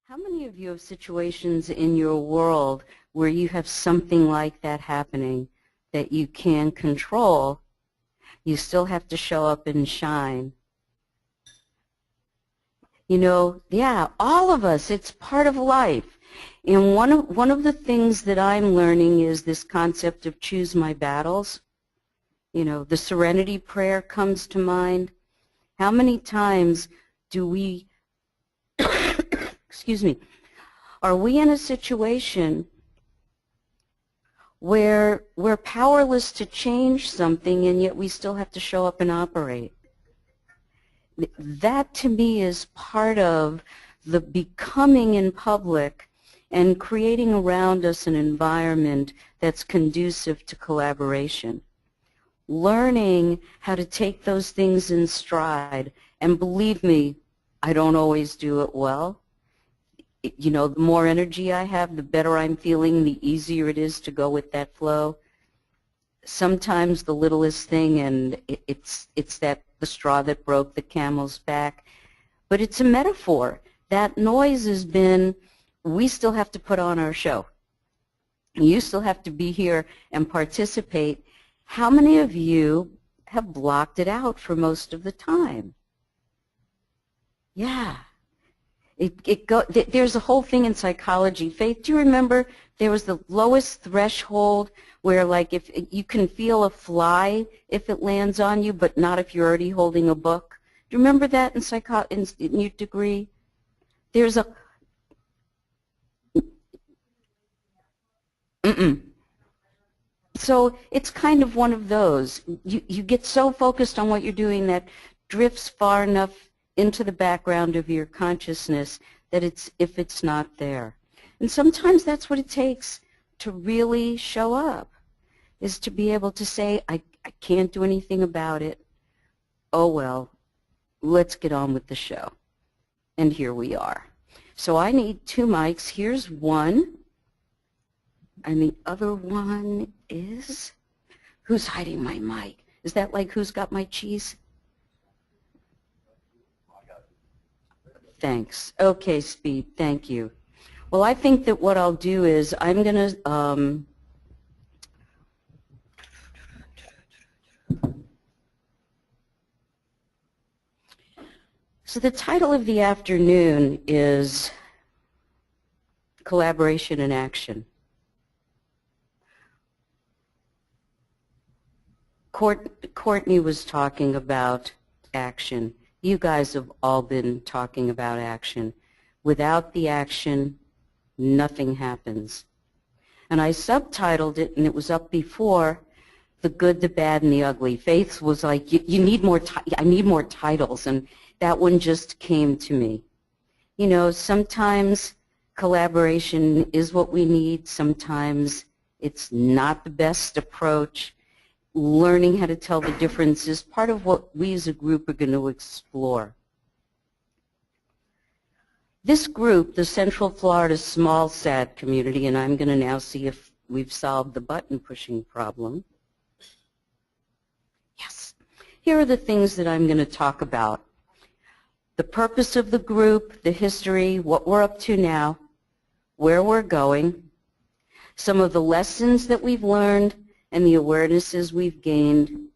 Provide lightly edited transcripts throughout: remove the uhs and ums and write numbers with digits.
How many of you have situations in your world where you have something like that happening that you can control? You still have to show up and shine. You know, yeah, all of us, it's part of life. And one of the things that I'm learning is this concept of choose my battles. You know, the serenity prayer comes to mind. How many times do we, excuse me, are we in a situation where we're powerless to change something and yet we still have to show up and operate? That to me is part of the becoming in public and creating around us an environment that's conducive to collaboration. Learning how to take those things in stride, and believe me, I don't always do it well. You know, the more energy I have, the better I'm feeling, the easier it is to go with that flow. Sometimes the littlest thing, and it's the straw that broke the camel's back. But it's a metaphor. That noise has been, we still have to put on our show. You still have to be here and participate. How many of you have blocked it out for most of the time? Yeah. There's a whole thing in psychology. Faith, do you remember there was the lowest threshold where, like, if you can feel a fly if it lands on you, but not if you're already holding a book? Do you remember that in your degree? There's a So it's kind of one of those. You get so focused on what you're doing that drifts far enough into the background of your consciousness that if it's not there. And sometimes that's what it takes to really show up, is to be able to say, I can't do anything about it. Oh well, let's get on with the show. And here we are. So I need two mics. Here's one. And the other one is, who's hiding my mic? Is that like who's got my cheese? Thanks. Okay, Speed, thank you. Well, I think that what I'll do is I'm going to so the title of the afternoon is Collaboration in Action. Courtney was talking about action. You guys have all been talking about action. Without the action, nothing happens. And I subtitled it, and it was up before, The Good, the Bad, and the Ugly. Faith was like, you need more, I need more titles, and that one just came to me. You know, sometimes collaboration is what we need. Sometimes it's not the best approach. Learning how to tell the difference is part of what we as a group are going to explore. This group, the Central Florida SmallSat community, and I'm going to now see if we've solved the button pushing problem. Yes. Here are the things that I'm going to talk about. The purpose of the group, the history, what we're up to now, where we're going, some of the lessons that we've learned, and the awarenesses we've gained.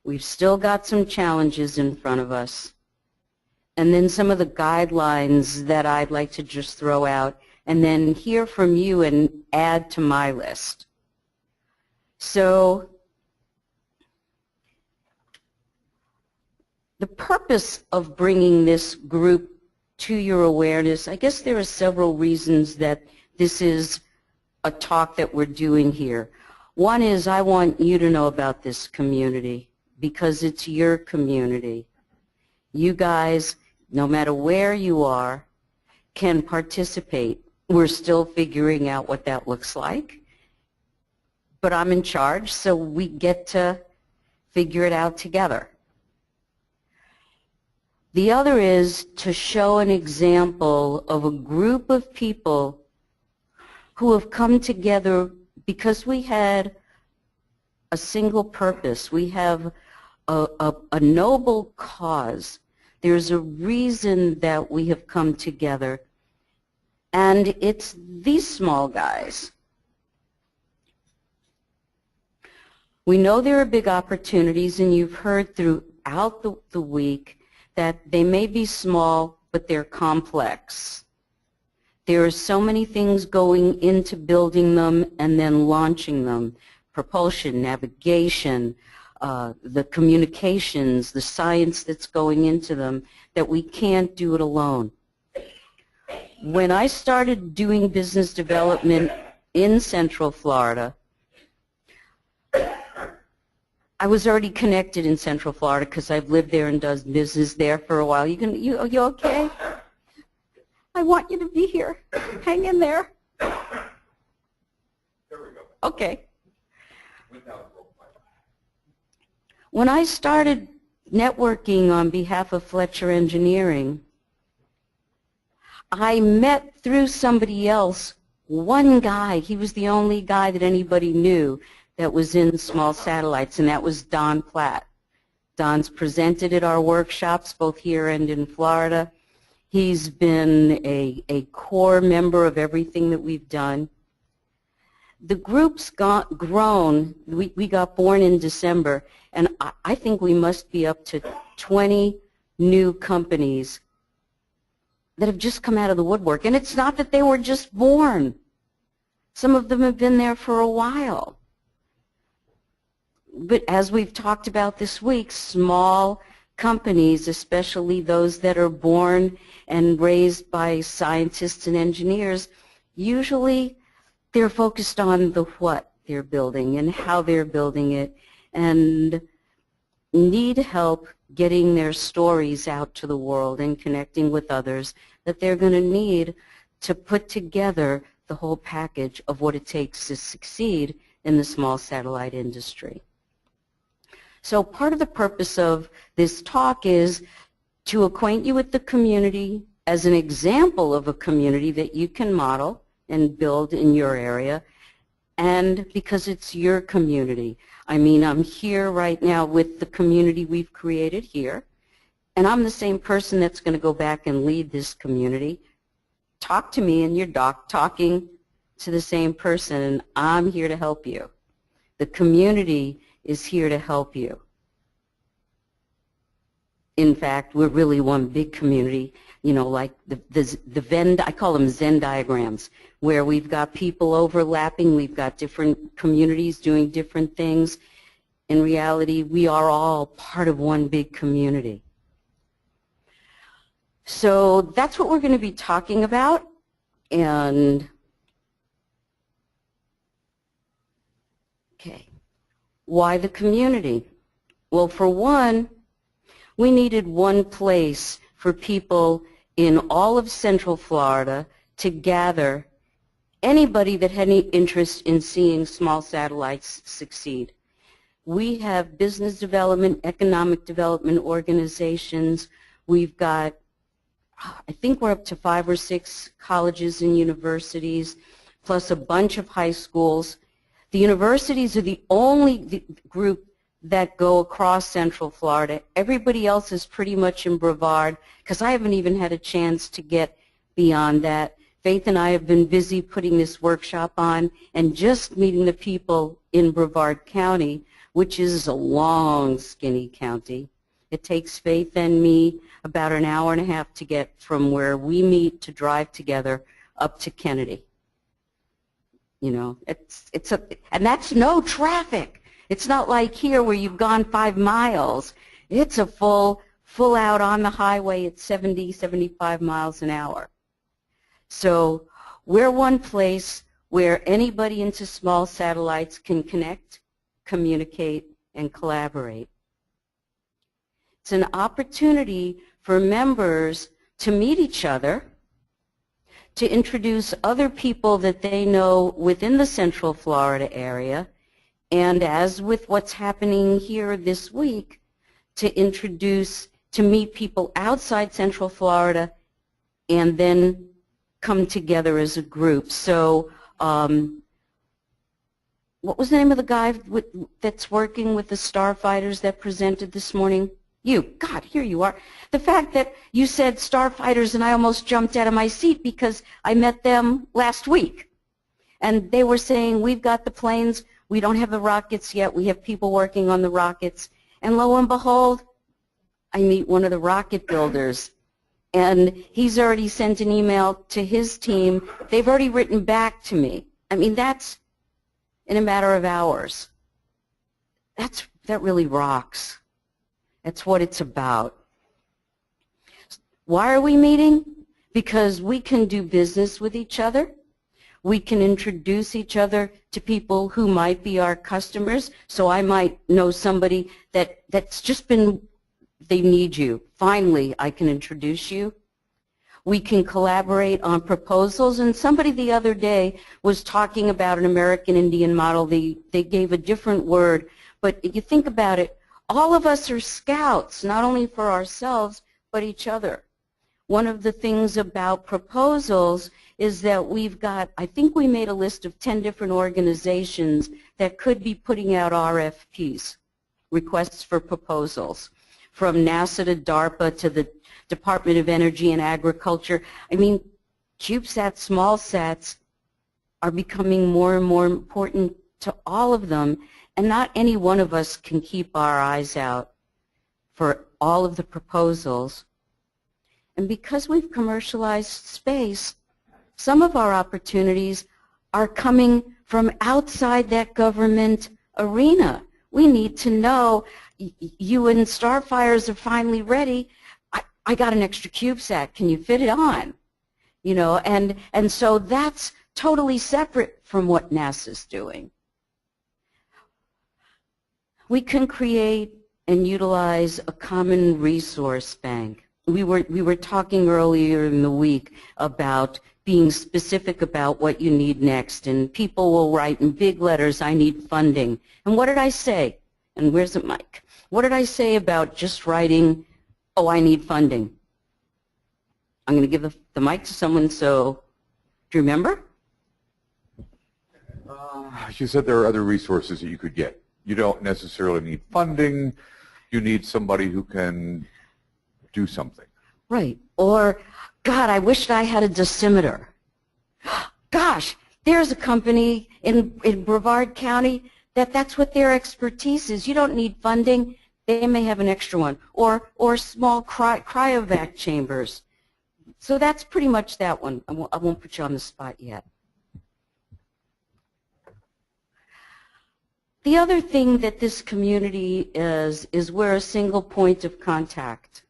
We've still got some challenges in front of us. And then some of the guidelines that I'd like to just throw out and then hear from you and add to my list. So the purpose of bringing this group to your awareness, I guess there are several reasons that this is a talk that we're doing here. One is I want you to know about this community because it's your community. You guys, no matter where you are, can participate. We're still figuring out what that looks like, but I'm in charge, so we get to figure it out together. The other is to show an example of a group of people who have come together because we had a single purpose. We have a noble cause. There's a reason that we have come together And it's these small guys. We know there are big opportunities, and you've heard throughout the week that they may be small, but they're complex. There are so many things going into building them and then launching them. Propulsion, navigation, the communications, the science that's going into them, that we can't do it alone. When I started doing business development in Central Florida, I was already connected in Central Florida because I've lived there and done business there for a while. You okay? I want you to be here. Hang in there. There we go. Okay. When I started networking on behalf of Fletcher Engineering, I met through somebody else one guy. He was the only guy that anybody knew that was in small satellites, and that was Don Platt. Don's presented at our workshops both here and in Florida. He's been a core member of everything that we've done. The group's grown. We got born in December, and I think we must be up to 20 new companies that have just come out of the woodwork. And it's not that they were just born. Some of them have been there for a while. But as we've talked about this week, small companies, especially those that are born and raised by scientists and engineers, usually they're focused on the what they're building and how they're building it, and need help getting their stories out to the world and connecting with others that they're going to need to put together the whole package of what it takes to succeed in the small satellite industry. So part of the purpose of this talk is to acquaint you with the community as an example of a community that you can model and build in your area, and because it's your community. I mean, I'm here right now with the community we've created here, and I'm the same person that's going to go back and lead this community. Talk to me and you're talking to the same person, and I'm here to help you. The community is here to help you. In fact, we're really one big community, you know, like the Venn, I call them Venn diagrams, where we've got people overlapping, we've got different communities doing different things. In reality, we are all part of one big community. So that's what we're going to be talking about. And okay, why the community? Well, for one, we needed one place for people in all of Central Florida to gather anybody that had any interest in seeing small satellites succeed. We have business development, economic development organizations. We've got, I think we're up to 5 or 6 colleges and universities, plus a bunch of high schools. The universities are the only group that go across Central Florida. Everybody else is pretty much in Brevard, because I haven't even had a chance to get beyond that. Faith and I have been busy putting this workshop on and just meeting the people in Brevard County, which is a long, skinny county. It takes Faith and me about an hour and a half to get from where we meet to drive together up to Kennedy. You know, and that's no traffic. It's not like here where you've gone 5 miles. It's a full out on the highway at 70, 75 miles an hour. So we're one place where anybody into small satellites can connect, communicate, and collaborate. It's an opportunity for members to meet each other, to introduce other people that they know within the Central Florida area, and as with what's happening here this week, to meet people outside Central Florida and then come together as a group. So what was the name of the guy that's working with the starfighters that presented this morning? God, here you are. The fact that you said starfighters and I almost jumped out of my seat because I met them last week. And they were saying, we've got the planes, we don't have the rockets yet, we have people working on the rockets. And lo and behold, I meet one of the rocket builders. And he's already sent an email to his team. They've already written back to me. I mean, that's in a matter of hours. That really rocks. That's what it's about. Why are we meeting? Because we can do business with each other. We can introduce each other to people who might be our customers. So I might know somebody that's just been, they need you. Finally, I can introduce you. We can collaborate on proposals. And somebody the other day was talking about an American Indian model. They gave a different word. But if you think about it, all of us are scouts, not only for ourselves, but each other. One of the things about proposals is that we've got, I think we made a list of 10 different organizations that could be putting out RFPs, requests for proposals, from NASA to DARPA to the Department of Energy and Agriculture. I mean, CubeSats, SmallSats are becoming more and more important to all of them, and not any one of us can keep our eyes out for all of the proposals. And because we've commercialized space, some of our opportunities are coming from outside that government arena. We need to know, you and Starfires are finally ready. I got an extra CubeSat. Can you fit it on? You know, and so that's totally separate from what NASA's doing. We can create and utilize a common resource bank. We were talking earlier in the week about being specific about what you need next, and people will write in big letters, I need funding. And what did I say? And where's the mic? What did I say about just writing, oh, I need funding? I'm going to give the mic to someone, so do you remember? You said there are other resources that you could get. You don't necessarily need funding. You need somebody who can do something. Right. Or, God, I wished I had a dosimeter. Gosh, there's a company in Brevard County that's what their expertise is. You don't need funding. They may have an extra one. Or small cryovac chambers. So that's pretty much that one. I won't put you on the spot yet. The other thing that this community is we're a single point of contact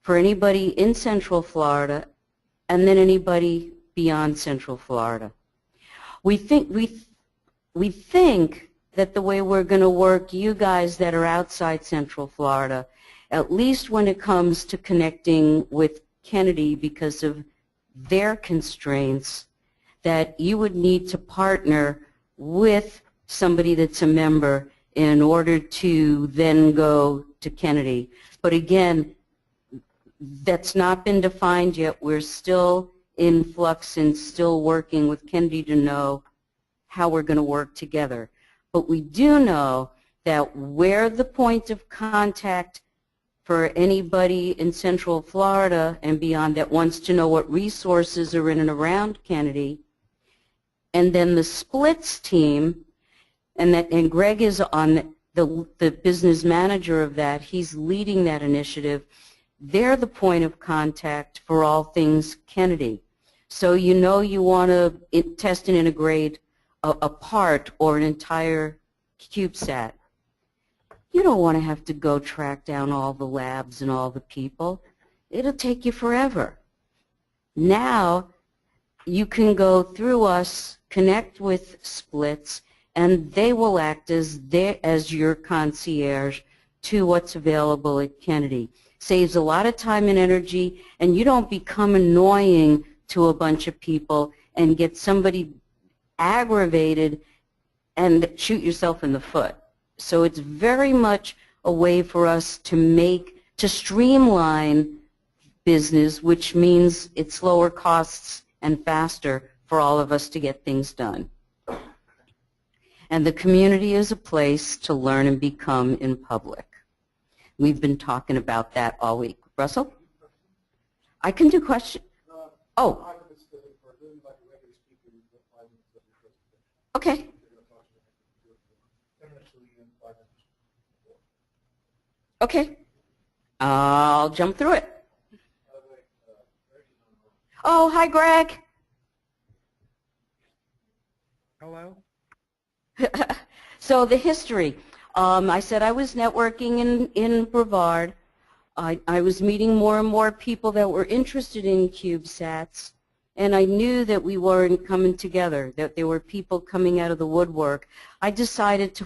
for anybody in Central Florida and then anybody beyond Central Florida. We think that the way we're going to work, you guys that are outside Central Florida, at least when it comes to connecting with Kennedy because of their constraints, that you would need to partner with somebody that's a member in order to then go to Kennedy. But again, that's not been defined yet. We're still in flux and still working with Kennedy to know how we're going to work together. But we do know that we're the point of contact for anybody in Central Florida and beyond that wants to know what resources are in and around Kennedy. And then the splits team, and Greg is on the business manager of that. He's leading that initiative. They're the point of contact for all things Kennedy. So you know you want to test and integrate a part or an entire CubeSat. You don't want to have to go track down all the labs and all the people. It'll take you forever. Now you can go through us, connect with splits, and they will act as your concierge to what's available at Kennedy. Saves a lot of time and energy, and you don't become annoying to a bunch of people and get somebody aggravated and shoot yourself in the foot. So it's very much a way for us to streamline business, which means it's lower costs and faster for all of us to get things done. And the community is a place to learn and become in public. We've been talking about that all week. Russell? I can do question. Oh. Okay. Okay. I'll jump through it. Oh, hi, Greg. Hello. So the history. I said I was networking in Brevard. I was meeting more and more people that were interested in CubeSats, and I knew that we weren't coming together, that there were people coming out of the woodwork. I decided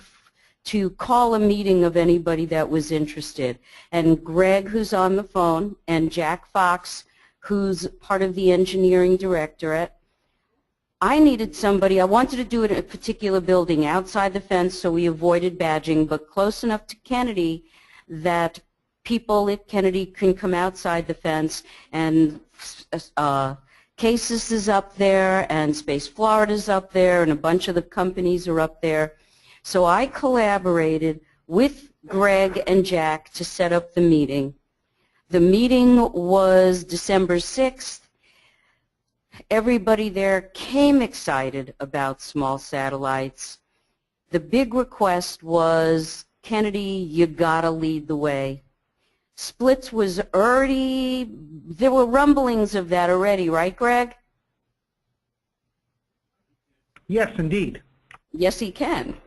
to call a meeting of anybody that was interested. And Greg, who's on the phone, and Jack Fox, who's part of the engineering directorate. I needed somebody. I wanted to do it in a particular building outside the fence so we avoided badging, but close enough to Kennedy that people at Kennedy can come outside the fence, and Cases is up there, and Space Florida's up there, and a bunch of the companies are up there. So I collaborated with Greg and Jack to set up the meeting. The meeting was December 6th. Everybody there came excited about small satellites. The big request was, Kennedy, you gotta lead the way. Splits was already, there were rumblings of that already, right, Greg? Yes, indeed. Yes, he can.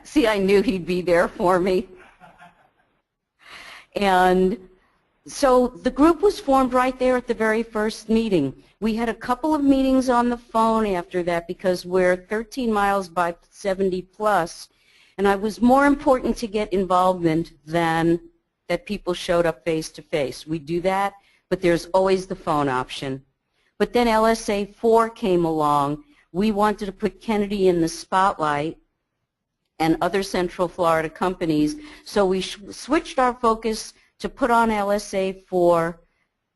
See, I knew he'd be there for me. And so the group was formed right there at the very first meeting. We had a couple of meetings on the phone after that because we're 13 miles by 70 plus, and I was more important to get involvement than that people showed up face to face. We do that, but there's always the phone option. But then LSA 4 came along. We wanted to put Kennedy in the spotlight and other Central Florida companies, so we switched our focus to put on LSA 4,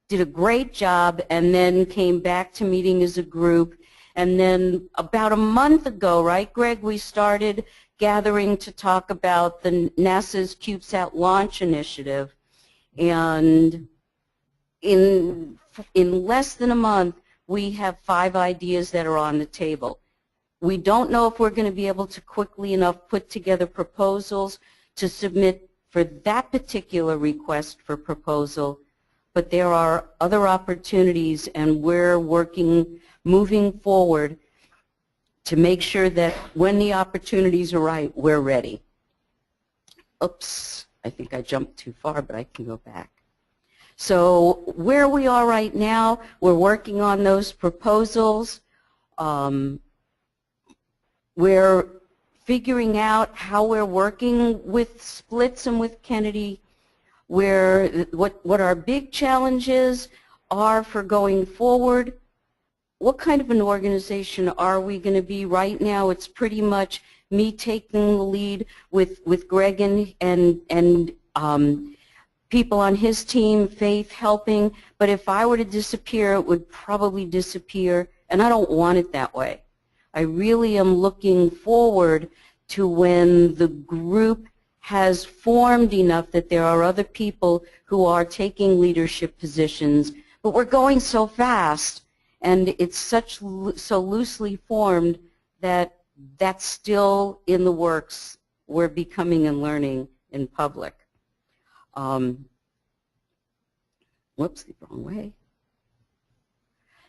did a great job, and then came back to meeting as a group. And then about a month ago, right, Greg, we started gathering to talk about the NASA's CubeSat launch initiative. And in less than a month, we have 5 ideas that are on the table. We don't know if we're going to be able to quickly enough put together proposals to submit for that particular request for proposal, but there are other opportunities, and we're moving forward to make sure that when the opportunities are right, we're ready. Oops, I think I jumped too far, but I can go back. So where we are right now, we're working on those proposals. We're figuring out how we're working with Splits and with Kennedy, what our big challenges are for going forward. What kind of an organization are we going to be? Right now it's pretty much me taking the lead with Greg and people on his team, Faith helping, but if I were to disappear, it would probably disappear, and I don't want it that way. I really am looking forward to when the group has formed enough that there are other people who are taking leadership positions, but we're going so fast, and it's so loosely formed that that's still in the works. We're becoming and learning in public. Whoops, the wrong way.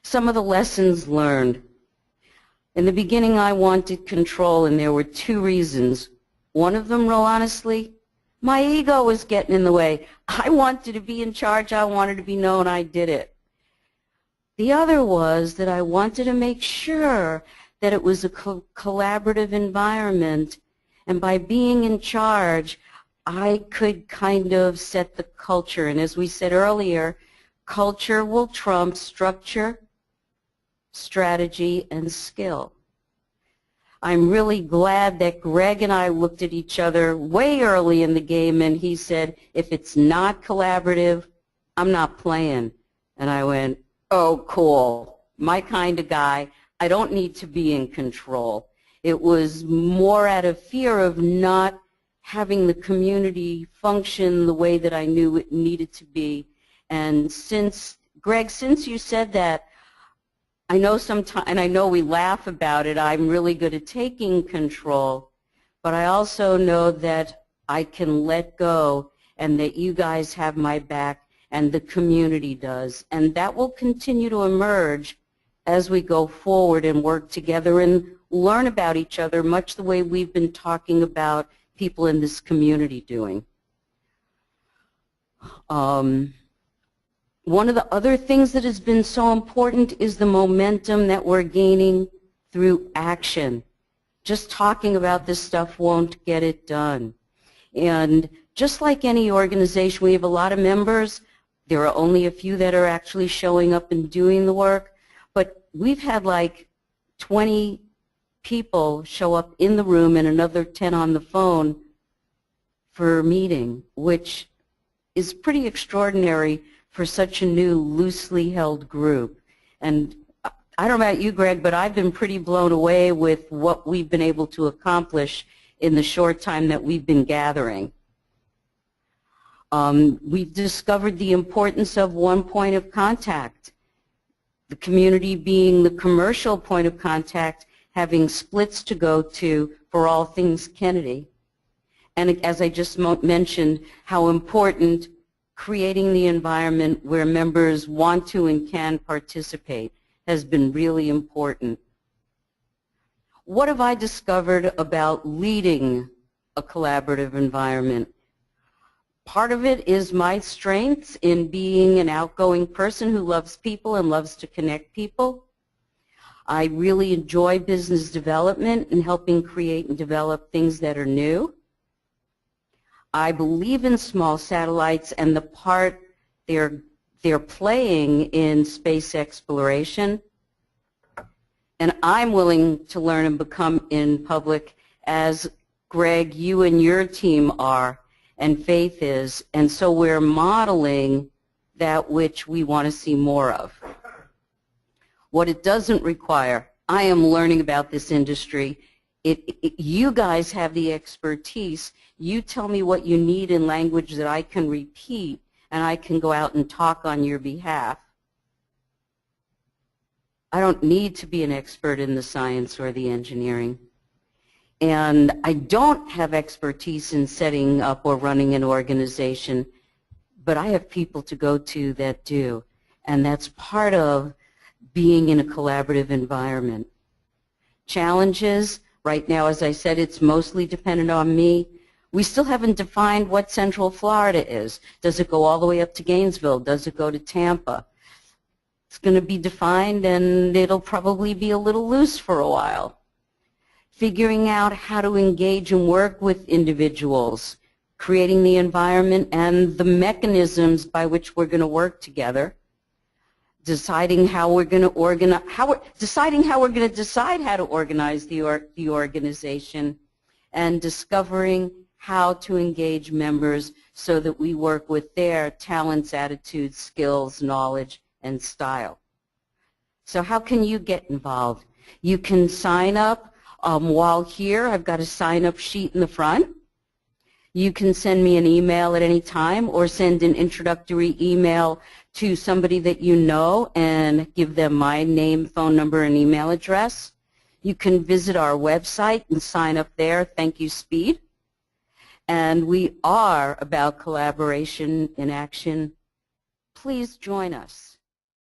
Some of the lessons learned. In the beginning, I wanted control, and there were 2 reasons. One of them, real honestly, my ego was getting in the way. I wanted to be in charge. I wanted to be known. I did it. The other was that I wanted to make sure that it was a collaborative environment, and by being in charge, I could kind of set the culture. And as we said earlier, culture will trump structure, strategy, and skill. I'm really glad that Greg and I looked at each other way early in the game, and he said, if it's not collaborative, I'm not playing. And I went, oh, cool, my kind of guy. I don't need to be in control. It was more out of fear of not having the community function the way that I knew it needed to be. And Greg, since you said that, I know sometimes, and I know we laugh about it, I'm really good at taking control, but I also know that I can let go and that you guys have my back and the community does. And that will continue to emerge as we go forward and work together and learn about each other, much the way we've been talking about people in this community doing. One of the other things that has been so important is the momentum that we're gaining through action. Just talking about this stuff won't get it done. And just like any organization, we have a lot of members. There are only a few that are actually showing up and doing the work. But we've had like 20 people show up in the room and another 10 on the phone for a meeting, which is pretty extraordinary for such a new, loosely held group. And I don't know about you, Greg, but I've been pretty blown away with what we've been able to accomplish in the short time that we've been gathering. We've discovered the importance of one point of contact, the community being the commercial point of contact, having splits to go to for all things Kennedy. And as I just mentioned, how important creating the environment where members want to and can participate has been really important. What have I discovered about leading a collaborative environment? Part of it is my strengths in being an outgoing person who loves people and loves to connect people. I really enjoy business development and helping create and develop things that are new. I believe in small satellites and the part they're playing in space exploration. And I'm willing to learn and become in public, as Greg, you and your team are, and Faith is. And so we're modeling that which we want to see more of. What it doesn't require, I am learning about this industry. You guys have the expertise. You tell me what you need in language that I can repeat, and I can go out and talk on your behalf. I don't need to be an expert in the science or the engineering. And I don't have expertise in setting up or running an organization, but I have people to go to that do. And that's part of being in a collaborative environment. Challenges, right now, as I said, it's mostly dependent on me. We still haven't defined what Central Florida is. Does it go all the way up to Gainesville? Does it go to Tampa? It's going to be defined, and it'll probably be a little loose for a while. Figuring out how to engage and work with individuals, creating the environment and the mechanisms by which we're going to work together, deciding how we're going to organize, deciding how we're going to decide how to organize the organization, and discovering how to engage members so that we work with their talents, attitudes, skills, knowledge, and style. So how can you get involved? You can sign up while here. I've got a sign-up sheet in the front. You can send me an email at any time or send an introductory email to somebody that you know and give them my name, phone number, and email address. You can visit our website and sign up there. Thank you, Speed. And we are about collaboration in action. Please join us.